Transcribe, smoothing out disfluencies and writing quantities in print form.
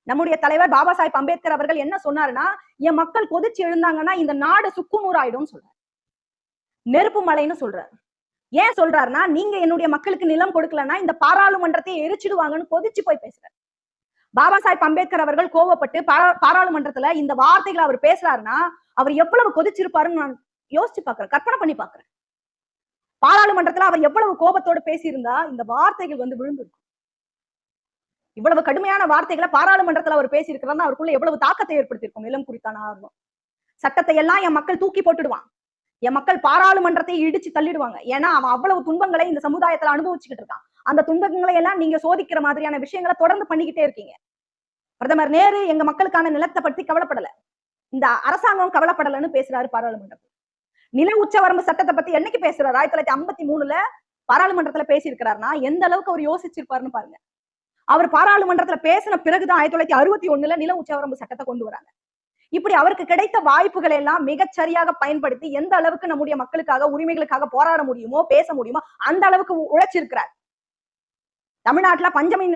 நம்முடைய தலைவர் பாபா சாஹிப் அம்பேத்கர் அவர்கள் என்ன சொன்னாருன்னா, என் மக்கள் கொதிச்சு எழுந்தாங்கன்னா இந்த நாடு சுக்குநூறு ஆயிடும் சொல்றாரு. நெருப்பு மலைன்னு சொல்றாரு. ஏன் சொல்றாருன்னா, நீங்க என்னுடைய மக்களுக்கு நிலம் கொடுக்கலன்னா இந்த பாராளுமன்றத்தை எரிச்சிடுவாங்கன்னு கொதிச்சு போய் பேசுறாரு. பாபா சாஹிப் அம்பேத்கர் அவர்கள் கோவப்பட்டு பாராளுமன்றத்துல இந்த வார்த்தைகளை அவர் பேசுறாருன்னா, அவர் எவ்வளவு கொதிச்சிருப்பாருன்னு நான் யோசிச்சு பாக்குறேன், கற்பனை பண்ணி பாக்குறேன். பாராளுமன்றத்துல அவர் எவ்வளவு கோபத்தோடு பேசியிருந்தா இந்த வார்த்தைகள் வந்து விழுந்திருக்கும். இவ்வளவு கடுமையான வார்த்தைகளை பாராளுமன்றத்துல அவர் பேசியிருக்கிறாருன்னா அவருக்குள்ள எவ்வளவு தாக்கத்தை ஏற்படுத்தியிருக்கும். நிலம் குறித்தான ஆர்வம். சட்டத்தை எல்லாம் என் மக்கள் தூக்கி போட்டுடுவான். என் மக்கள் பாராளுமன்றத்தை இடிச்சு தள்ளிடுவாங்க. ஏன்னா அவன் அவ்வளவு துன்பங்களை இந்த சமுதாயத்துல அனுபவிச்சுக்கிட்டு இருக்கான். அந்த துன்பங்களை எல்லாம் நீங்க சோதிக்கிற மாதிரியான விஷயங்களை தொடர்ந்து பண்ணிக்கிட்டே இருக்கீங்க. பிரதமர் நேரு எங்க மக்களுக்கான நிலத்தை பத்தி கவலைப்படல. இந்த அரசாங்கம் கவலைப்படலன்னு பேசுறாரு பாராளுமன்றத்தில். நில உச்சவரம்பு சட்டத்தை பத்தி என்னைக்கு பேசுறாரு? 1953ல பாராளுமன்றத்துல பேசியிருக்கிறாருன்னா எந்த அளவுக்கு அவர் யோசிச்சிருப்பாருன்னு பாருங்க. அவர் பாராளுமன்றத்துல பேசின பிறகுதான் 1961ல நில உச்சவரம்பு சட்டத்தை கொண்டு வராங்க. இப்படி அவருக்கு கிடைத்த வாய்ப்புகளை எல்லாம் மிகச்சரியாக பயன்படுத்தி எந்த அளவுக்கு நம்முடைய மக்களுக்காக உரிமைகளுக்காக போராட முடியுமோ பேச முடியுமோ அந்த அளவுக்கு உழைச்சிருக்கிறார். தமிழ்நாட்டுல பஞ்சமி